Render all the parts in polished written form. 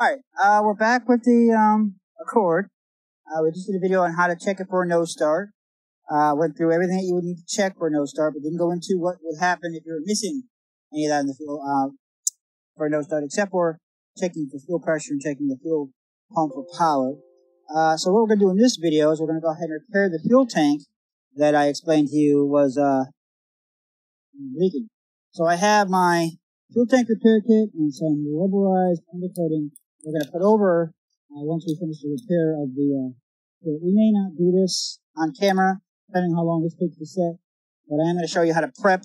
Alright, we're back with the Accord. We just did a video on how to check it for a no start. Went through everything that you would need to check for a no start, but didn't go into what would happen if you're missing any of that in the fuel for a no start, except for checking for fuel pressure and checking the fuel pump for power. So what we're going to do in this video is we're going to go ahead and repair the fuel tank that I explained to you was leaking. So I have my fuel tank repair kit and some rubberized undercoating we're going to put over once we finish the repair of the we may not do this on camera, depending on how long this takes to set, but I am going to show you how to prep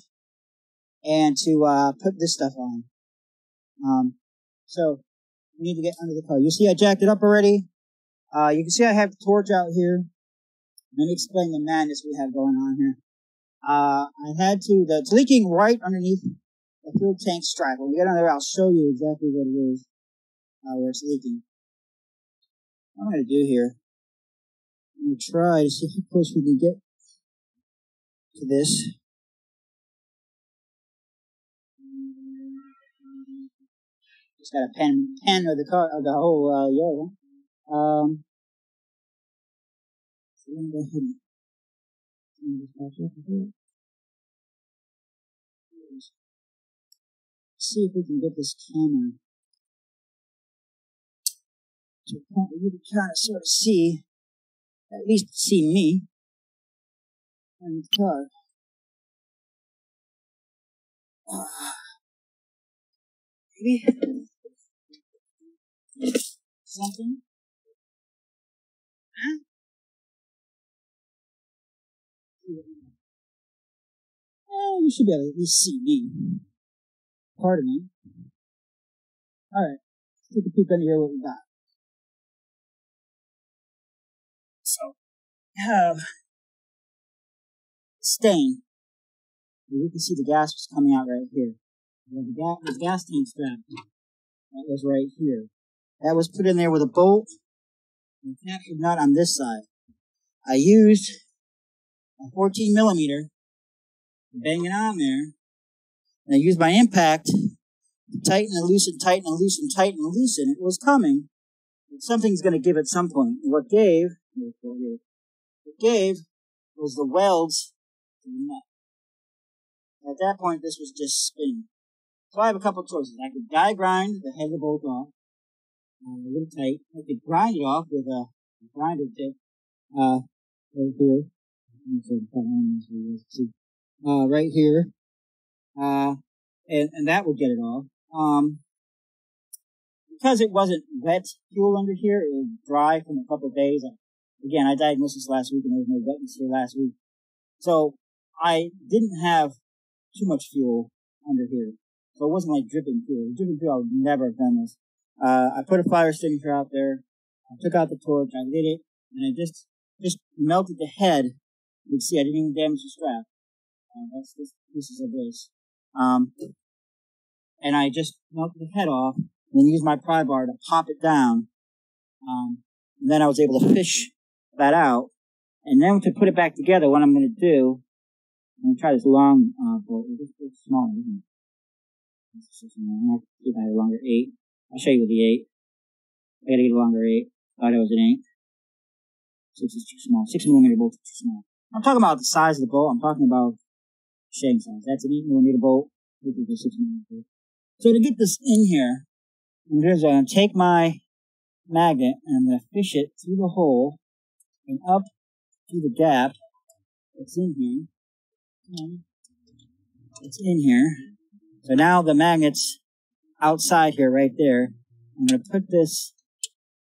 and to put this stuff on. So we need to get under the car. You see I jacked it up already. You can see I have the torch out here. Let me explain the madness we have going on here. I had to, it's leaking right underneath the fuel tank strap. When we get under there, I'll show you exactly what it is, where it's leaking. What I'm going to do here, I'm going to try to see how close we can get to this. Just got a pen of the car, of the whole, yellow. So I'm going to go ahead and just patch up a bit. See if we can get this camera to a point where you can kind of sort of see, at least see me and the car. Maybe something? Huh? You should be able to at least see me. Pardon me. Alright, let's take a peek under here what we got. So, I have stain. You can see the gas was coming out right here. The gas tank strap that was right here. That was put in there with a bolt and a captured nut on this side. I used a 14 millimeter to bang it on there. And I used my impact to tighten and loosen, tighten and loosen, tighten and loosen. It was coming. But something's going to give at some point. What gave was the welds to the nut. At that point, this was just spinning. So I have a couple of choices. I could die grind the head of the bolt off, a little tight. I could grind it off with a grinder tip, right here. Right here. And that would get it off. Because it wasn't wet fuel under here, it was dry from a couple of days. Again, I diagnosed this last week and there was no wetness here last week. So I didn't have too much fuel under here. So it wasn't like dripping fuel. Dripping fuel, I would never have done this. I put a fire extinguisher out there. I took out the torch. I lit it. And I just melted the head. You can see I didn't even damage the strap. That's just pieces of this. And I just melted the head off and then used my pry bar to pop it down. And then I was able to fish that out. And then to put it back together, what I'm going to do, I'm going to try this long bolt. It's small, isn't it? I have to see if I have a longer 8. I'll show you with the 8. I gotta get a longer 8. Thought it was an 8. 6 is too small. 6 millimeter bolt is too small. I'm talking about the size of the bolt. I'm talking about shave size. That's an 8 millimeter bolt. This is a 6 millimeter bolt. So to get this in here, I'm going to take my magnet and I'm going to fish it through the hole and up through the gap that's in here. It's in here. So now the magnet's outside here, right there. I'm going to put this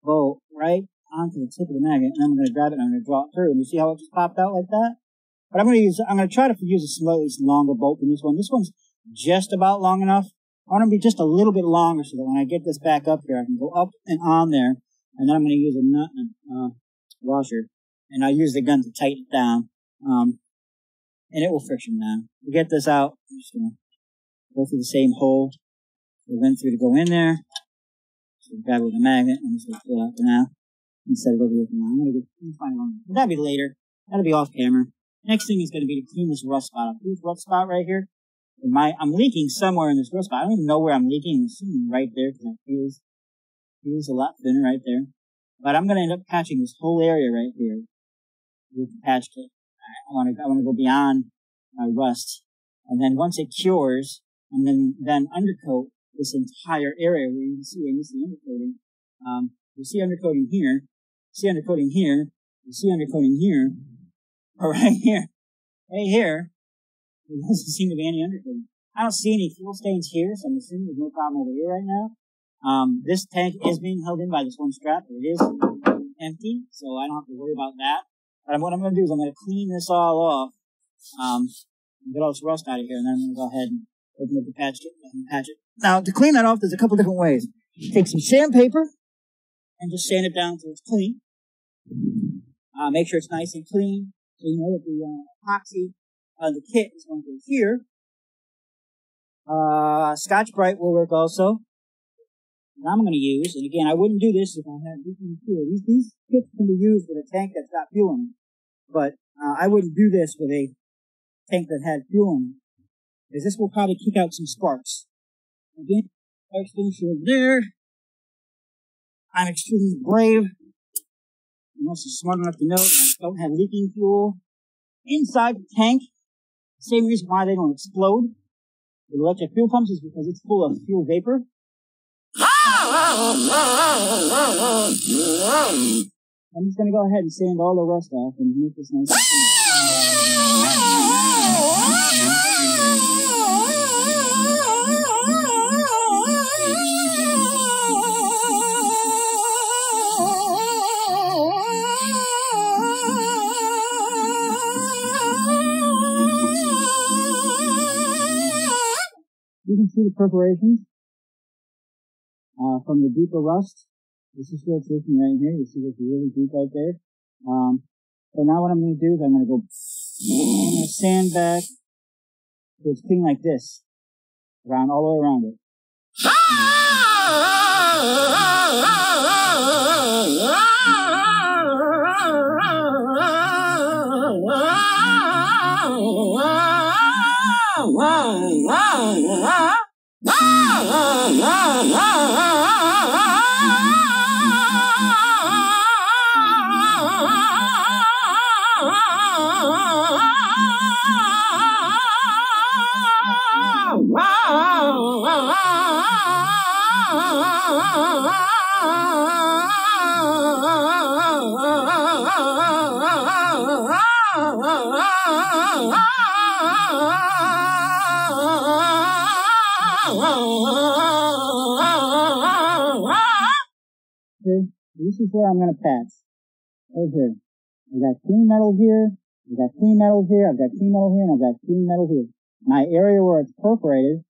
bolt right onto the tip of the magnet, and I'm going to grab it and I'm going to draw it through. And you see how it just popped out like that? But I'm going to try to use a slightly longer bolt than this one. This one's just about long enough. I want to be just a little bit longer so that when I get this back up here, I can go up and on there. And then I'm going to use a nut and washer. And I'll use the gun to tighten it down. And it will friction down. To get this out, I'm just going to go through the same hole we went through to go in there. So grab it with a magnet. I'm just going to pull out for now. And set it over here for now. I'm going to find one. But that'll be later. That'll be off camera. Next thing is going to be to clean this rust spot up. This rust spot right here I'm leaking somewhere in this rust spot. I don't even know where I'm leaking. I'm assuming right there because it feels a lot thinner right there. But I'm going to end up patching this whole area right here with the patch kit. I want to go beyond my rust. And then once it cures, I'm going to then undercoat this entire area where you can see undercoating. You see undercoating here, see undercoating here, you see undercoating here, or right here. Right here, there doesn't seem to be any undercoating. I don't see any fuel stains here, so I'm assuming there's no problem over here right now. This tank is being held in by this one strap. It is empty, so I don't have to worry about that. But what I'm going to do is I'm going to clean this all off, and get all this rust out of here, and then I'm going to go ahead and open up the patch kit and patch it. Now, to clean that off, there's a couple different ways. Take some sandpaper and just sand it down until it's clean. Make sure it's nice and clean, so you know that the epoxy the kit is going to go here. Scotch-Brite will work also. And I'm going to use, and again, I wouldn't do this if I had leaking fuel. These kits can be used with a tank that's got fuel in it. But I wouldn't do this with a tank that had fuel in it, because this will probably kick out some sparks. Again, fire extinguisher there. I'm extremely brave. I'm also smart enough to know that I don't have leaking fuel inside the tank. Same reason why they don't explode with electric fuel pumps is because it's full of fuel vapor. I'm just going to go ahead and sand all the rust off and make this nice. You can see the perforations from the deeper rust. This is where it's leaking right here. You see it's really deep right there. So now what I'm going to do is I'm going to sand back so it's clean like this, all the way around it. Okay, this is where I'm going to patch. Right here. I've got clean metal here, I've got clean metal here, I've got clean metal here, and I've got clean metal here. My area where it's perforated,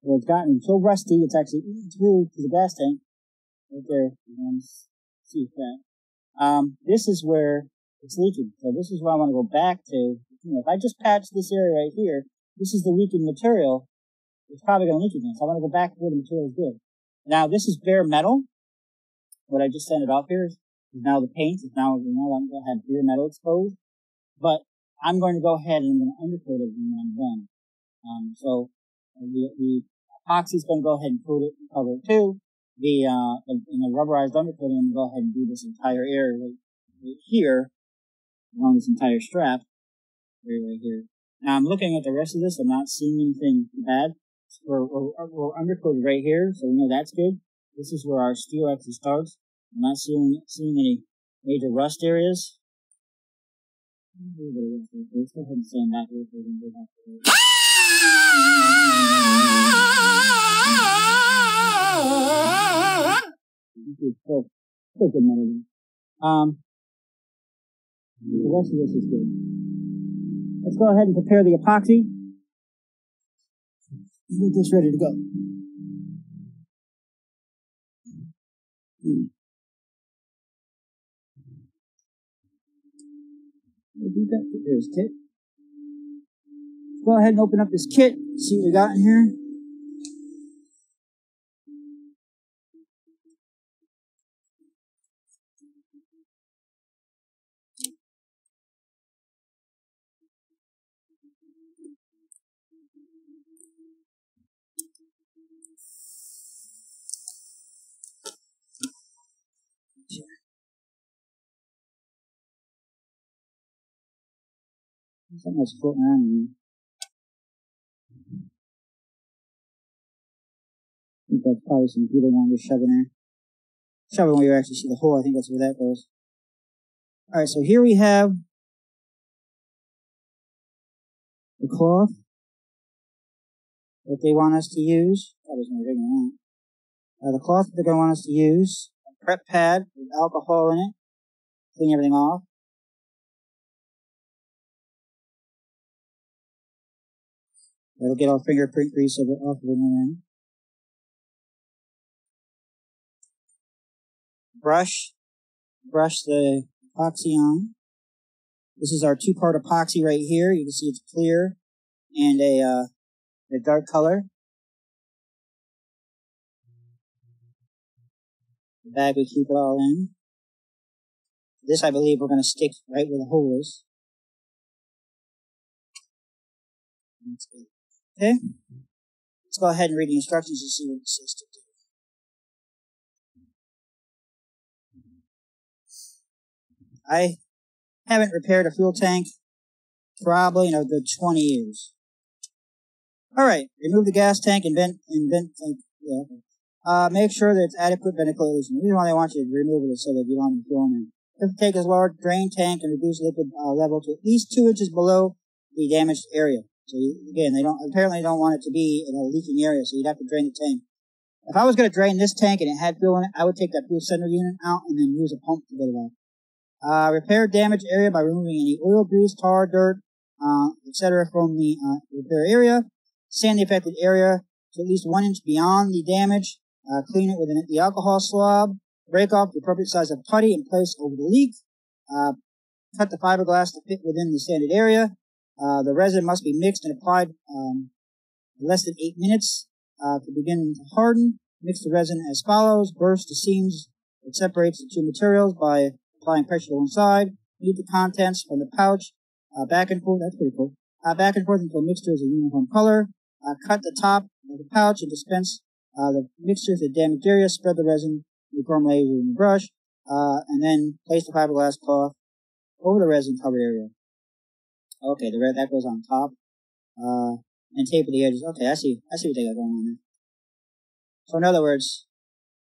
where it's gotten so rusty, it's actually eaten through to the gas tank. Right there. You can see that. This is where it's leaking. So this is where I want to go back to. If I just patch this area right here, this is the leaking material. It's probably going to leak again. So I want to go back to where the material is good. Now, this is bare metal. What I just sanded off here is now the paint. Is now, I'm going to have bare metal exposed. But I'm going to go ahead and I'm going to undercoat it when I'm done. So the epoxy is going to go ahead and coat it and cover it too. In the rubberized undercoating, I'm going to go ahead and do this entire area right here along this entire strap right here. Now I'm looking at the rest of this. I'm not seeing anything bad. We're undercoated right here, so we know that's good. This is where our steel actually starts. I'm not seeing any major rust areas. Let's go ahead and sand that here. Still good metal. The rest of this is good. Let's go ahead and prepare the epoxy. Get this ready to go. There's kit. Let's go ahead and open up this kit. See what we got in here. Something that's floating around in there. I think that's probably some glue they want to shove in there. Shove it where you actually see the hole. I think that's where that goes. Alright, so here we have the cloth that they want us to use. That was no bigger than that. The cloth that they're going to want us to use. A prep pad with alcohol in it. Clean everything off. That'll get all fingerprint grease off of it and then. Brush the epoxy on. This is our two-part epoxy right here. You can see it's clear and a dark color. The bag we keep it all in. This, I believe, we're going to stick right where the hole is. Okay. Let's go ahead and read the instructions and see what it says to do. I haven't repaired a fuel tank probably in a good 20 years. Alright, remove the gas tank and vent tank. Yeah. Make sure that it's adequate ventilation. The reason why they want you to remove it is so that you don't have fuel in it. If the tank is large, drain tank and reduce liquid level to at least 2 inches below the damaged area. So again, they apparently don't want it to be in a leaking area, so you'd have to drain the tank. If I was going to drain this tank and it had fuel in it, I would take that fuel sender unit out and then use a pump to get it out. Repair damaged area by removing any oil, grease, tar, dirt, etc. from the repair area. Sand the affected area to at least 1 inch beyond the damage. Clean it with the alcohol swab. Break off the appropriate size of putty and place over the leak. Cut the fiberglass to fit within the sanded area. The resin must be mixed and applied less than 8 minutes to begin to harden. Mix the resin as follows. Burst the seams that separates the two materials by applying pressure to one side. Knead the contents from the pouch back and forth. That's pretty cool. Back and forth until mixture is a uniform color. Cut the top of the pouch and dispense the mixture to the damaged area. Spread the resin uniformly with a brush, and then place the fiberglass cloth over the resin covered area. Okay, that goes on top, and tape the edges. Okay, I see what they got going on there. So in other words,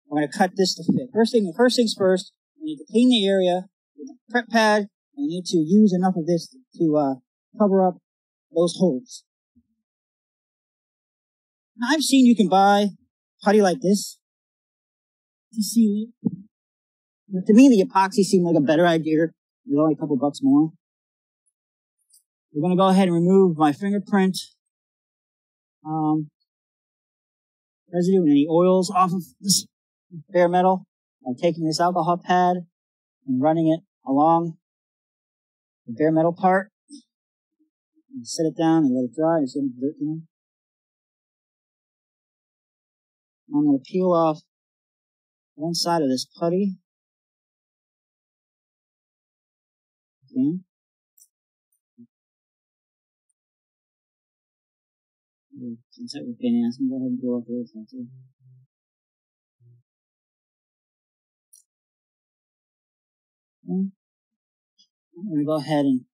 I'm going to cut this to fit. First things first. We need to clean the area with a prep pad, and we need to use enough of this to cover up those holes. Now, I've seen you can buy putty like this to seal it. But to me, the epoxy seemed like a better idea. It was only a couple bucks more. We're going to go ahead and remove my fingerprint residue and any oils off of this bare metal by taking this alcohol pad and running it along the bare metal part. And set it down and let it dry. Just get dirt in. I'm going to peel off one side of this putty. Again. Since that was pain ass, I'm going to go ahead and peel off the other side too. Okay. I'm going to go ahead and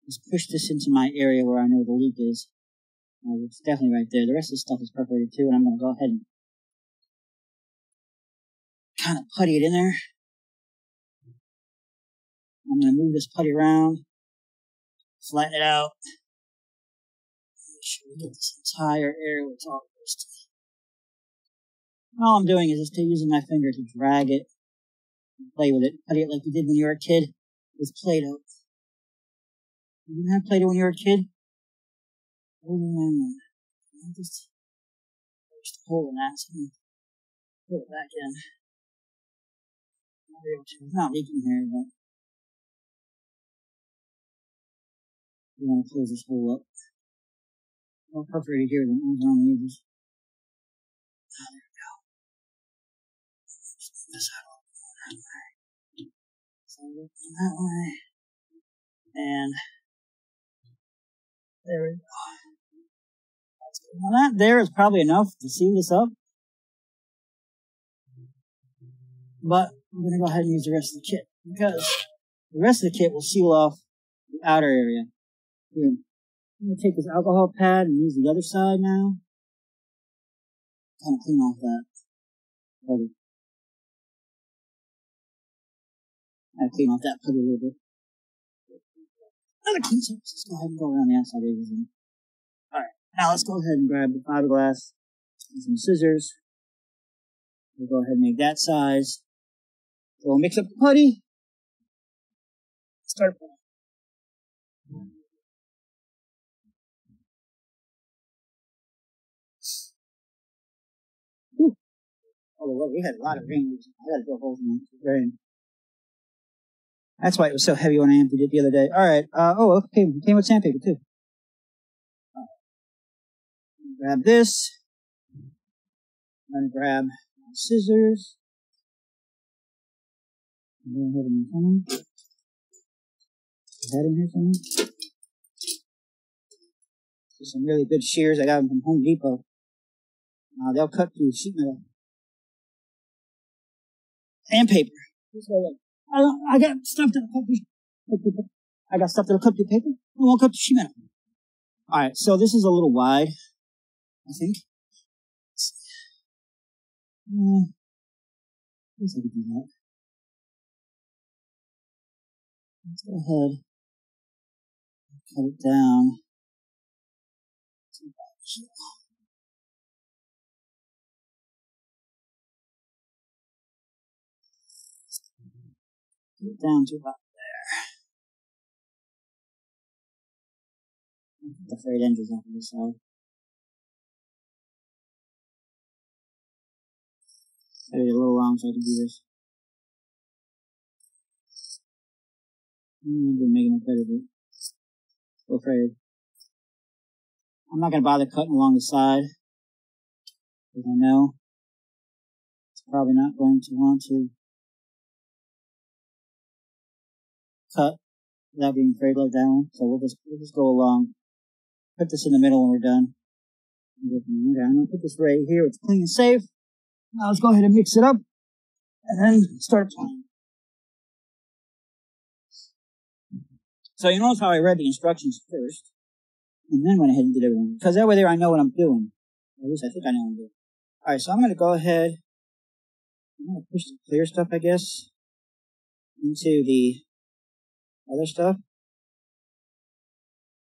just push this into my area where I know the leak is. It's definitely right there. The rest of the stuff is perforated too, and I'm going to go ahead and kind of putty it in there. I'm going to move this putty around, flatten it out. Make sure we get this entire area where it's all supposed to be. All I'm doing is just using my finger to drag it and play with it. Putty it like you did when you were a kid with Play-Doh. You didn't have Play-Doh when you were a kid? I just pushed a hole in that, so I'm going to put it back in. It's not leaking here, but we want to close this hole up. More perforated here than on the edges. Oh, there we go. Just move this out that way. So looking that way. And there we go. That's good. Now that there is probably enough to seal this up. But I'm going to go ahead and use the rest of the kit because the rest of the kit will seal off the outer area. Here, I'm going to take this alcohol pad and use the other side now. Kind of clean off that. Ready. I clean off that putty a little bit. Another clean surface. Let's go ahead and go around the outside edges. Alright, now let's go ahead and grab the fiberglass and some scissors. We'll go ahead and make that size. So we'll mix up the putty. Start. Whew. Oh, well, we had a lot of rain. I gotta drill holes in the rain. That's why it was so heavy when I emptied it the other day. Alright, okay, it came with sandpaper too. Grab this. I'm gonna grab my scissors. Go ahead and come. Is that in here somewhere? There's some really good shears. I got them from Home Depot. They'll cut through sheet metal. And paper. I got stuff that'll cut through paper. I got stuff that'll cut through paper. It won't cut through sheet metal. Alright, so this is a little wide, I think. I guess I could do that. Let's go ahead and cut it down to about here. Cut it down to about there. The frayed edges off of this side. Cut it a little long so I can do this. I'm going to make it better, but so afraid. I'm not going to bother cutting along the side, because I know it's probably not going to want to cut without being afraid like that one. So we'll just go along. Put this in the middle when we're done. Okay, I'm going to put this right here. It's clean and safe. Now let's go ahead and mix it up and then start applying. So you notice how I read the instructions first and then went ahead and did everything. Because that way there I know what I'm doing. Or at least I think I know what I'm doing. Alright, so I'm going to go ahead. I'm going to push the clear stuff, I guess, into the other stuff.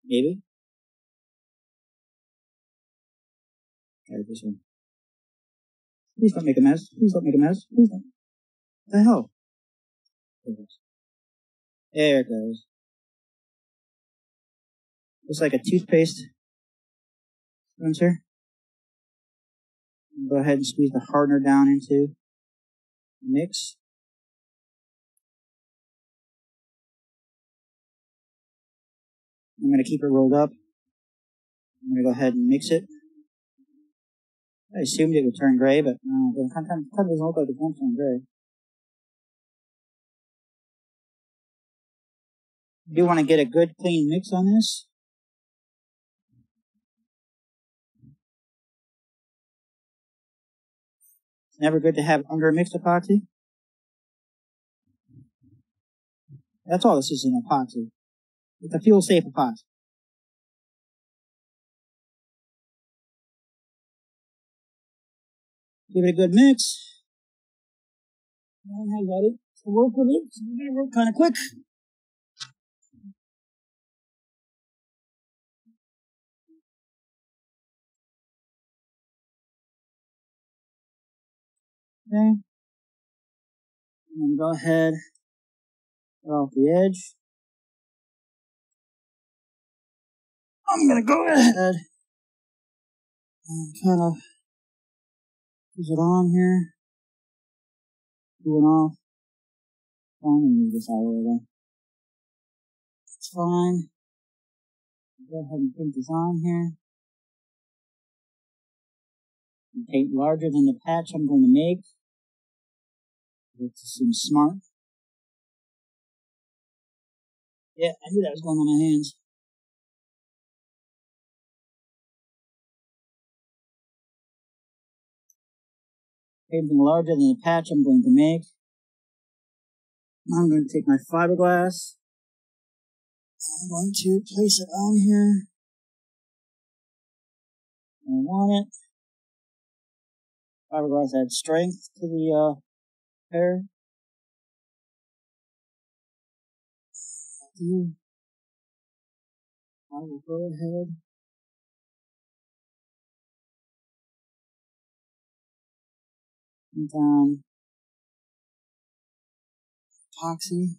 Maybe. Try this one. Please don't make a mess. Please don't make a mess. Please don't. What the hell? There it goes. Looks like a toothpaste dispenser. Go ahead and squeeze the hardener down into the mix. I'm going to keep it rolled up. I'm going to go ahead and mix it. I assumed it would turn gray, but no, it kind of doesn't look like it's going to turn gray. You do want to get a good clean mix on this. It's never good to have under-mixed epoxy. That's all this is in epoxy. It's a fuel-safe epoxy. Give it a good mix. And I got it to work with it. So we're going to work kind of quick. Okay. And go ahead, cut off the edge. I'm going to go ahead and kind of put it on here. Cooling off. I'm going to move this out of the way. It's fine. Go ahead and put this on here. And paint larger than the patch I'm going to make. It seems smart. Yeah, I knew that was going on my hands. Anything larger than the patch I'm going to make. Now I'm going to take my fiberglass I'm going to place it on here. I want it. Fiberglass adds strength to the hair. I will go ahead. And down epoxy.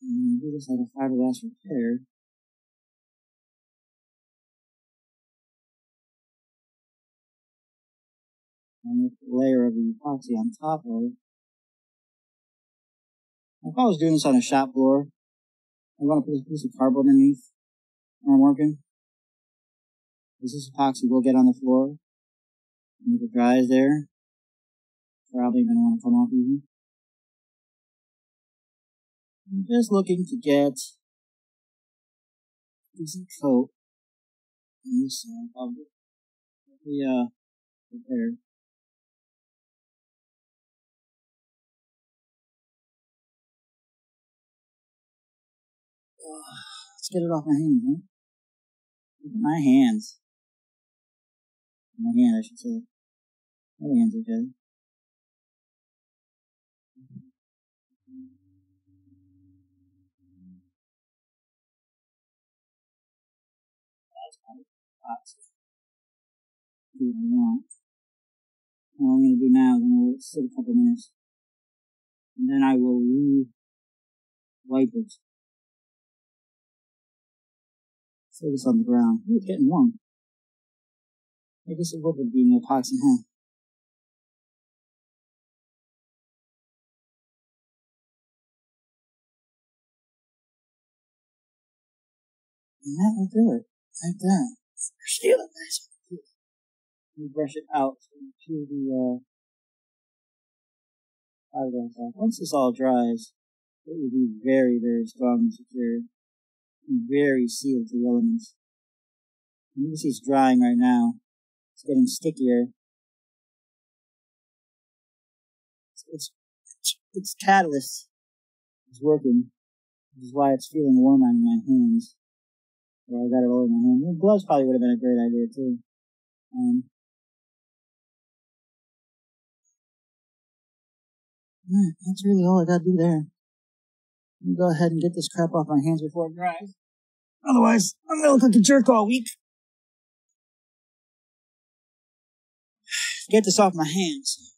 And do this like a fiberglass repair. And with a layer of the epoxy on top of it. If I was doing this on a shop floor, I want to put a piece of cardboard underneath when I'm working. This epoxy will get on the floor. And if it dries there, probably going to want to come off even. I'm just looking to get a decent coat on this side of the repair. Let's get it off my hands, huh? Look at my hands. My hand, I should say. My hands are good. Do what I want. What I'm going to do now is I'm going to let it sit a couple minutes. And then I will wipe it. Throw this on the ground. Ooh, it's getting warm. I guess it would be an epoxy, huh? And that will do it. Like that. Steal it, nice. Let me brush it out to the fiberglass off. Once this all dries, it will be very, very strong and secure. And very sealed to the elements. And you can see it's drying right now. It's getting stickier. Its catalyst is working, which is why it's feeling warm on my hands. Well, I got it all in my hands. The gloves probably would have been a great idea too. That's really all I gotta do there. Let me go ahead and get this crap off my hands before it dries. Otherwise, I'm gonna look like a jerk all week. Get this off my hands.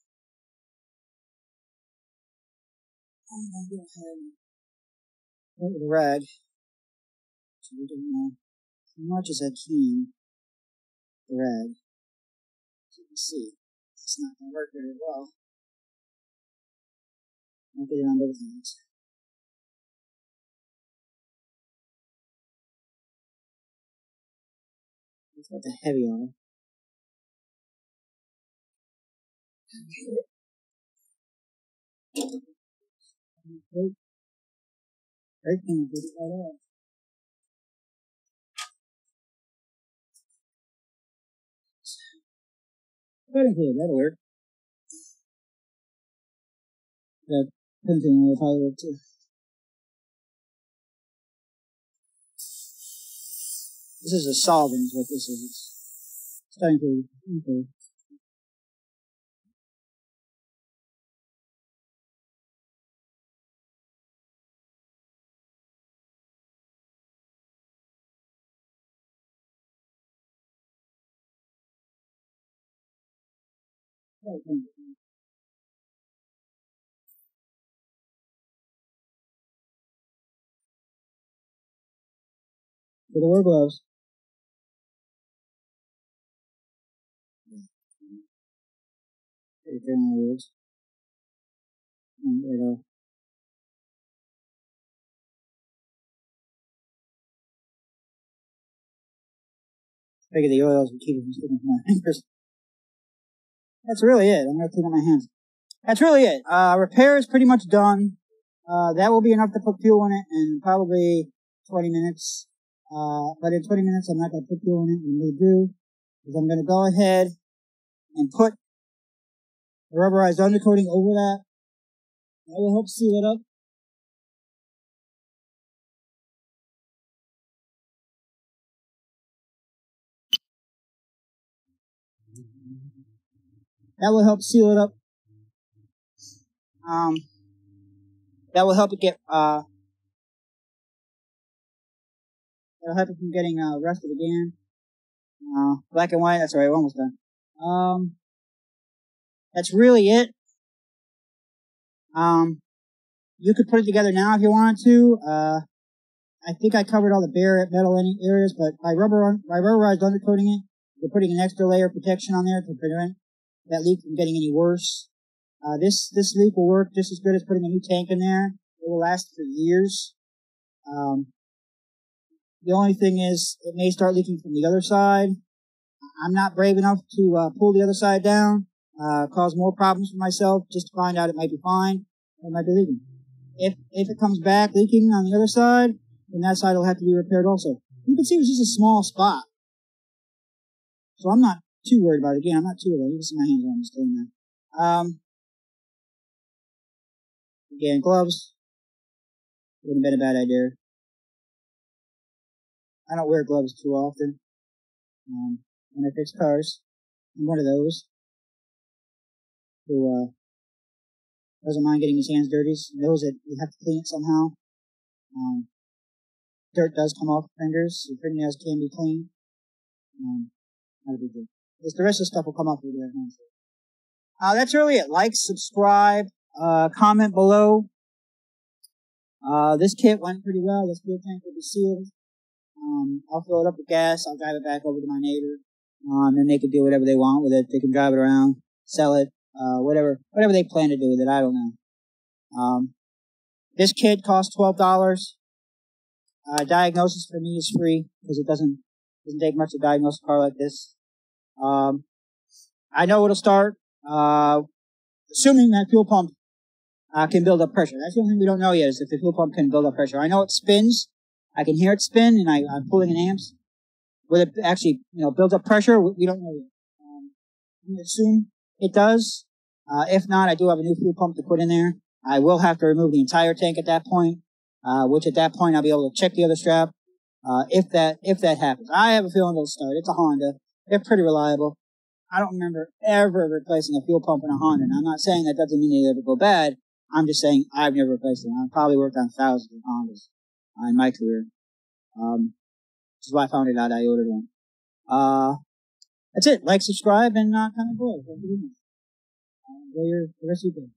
I'm gonna go ahead and wet with a rag. So we don't as much as I can. The rag. As you can see, it's not gonna work very well. I'll get it on both hands. It's got the heavy on it. Everything will get it right off. Cutting here, that'll work. That printing will probably work too. This is a solvent, is what this is. It's starting to okay. For the wear gloves. Right there in my ears. Right off. Figure the oils will keep it from sticking to my fingers. That's really it. I'm going to clean up my hands. That's really it. Repair is pretty much done. That will be enough to put fuel in it in probably 20 minutes. But in 20 minutes, I'm not going to put fuel in it. What I'm going to do is I'm going to go ahead and put the rubberized undercoating over that. That will help seal it up. That will help seal it up. That will help it get, that'll help it from getting, rusted again. Black and white, that's alright, we're almost done. That's really it. You could put it together now if you wanted to. I think I covered all the bare metal areas, but by rubberized undercoating it, you're putting an extra layer of protection on there to prevent that leak from getting any worse. This leak will work just as good as putting a new tank in there. It will last for years. The only thing is, it may start leaking from the other side. I'm not brave enough to pull the other side down, cause more problems for myself just to find out it might be fine, or it might be leaking. If it comes back leaking on the other side, then that side will have to be repaired also. You can see it's just a small spot. So I'm not too worried about it. Again, I'm not too worried. You can see my hands on this doing that. Again, gloves. Wouldn't have been a bad idea. I don't wear gloves too often. When I fix cars, I'm one of those who doesn't mind getting his hands dirty. Knows that you have to clean it somehow. Dirt does come off fingers. Your fingernails can be clean. Not a big deal. Because the rest of the stuff will come off with your hands. That's really it. Like, subscribe, comment below. This kit went pretty well. This fuel tank will be sealed. I'll fill it up with gas. I'll drive it back over to my neighbor. And they can do whatever they want with it. They can drive it around, sell it, whatever they plan to do with it. I don't know. This kit costs $12. Diagnosis for me is free because it doesn't take much to diagnose a car like this. I know it'll start, assuming that fuel pump, can build up pressure. That's the only thing we don't know yet is if the fuel pump can build up pressure. I know it spins. I can hear it spin and I'm pulling in amps. Will it actually, build up pressure? We don't know yet. I'm going to assume it does. If not, I do have a new fuel pump to put in there. I will have to remove the entire tank at that point, which at that point I'll be able to check the other strap, if that happens. I have a feeling it'll start. It's a Honda. They're pretty reliable. I don't remember ever replacing a fuel pump in a Honda. And I'm not saying that doesn't mean they ever go bad. I'm just saying I've never replaced them. I've probably worked on thousands of Hondas in my career. Which is why I found it out I ordered one. That's it. Like, subscribe, and comment below. Thank you very much. Enjoy the rest of your day.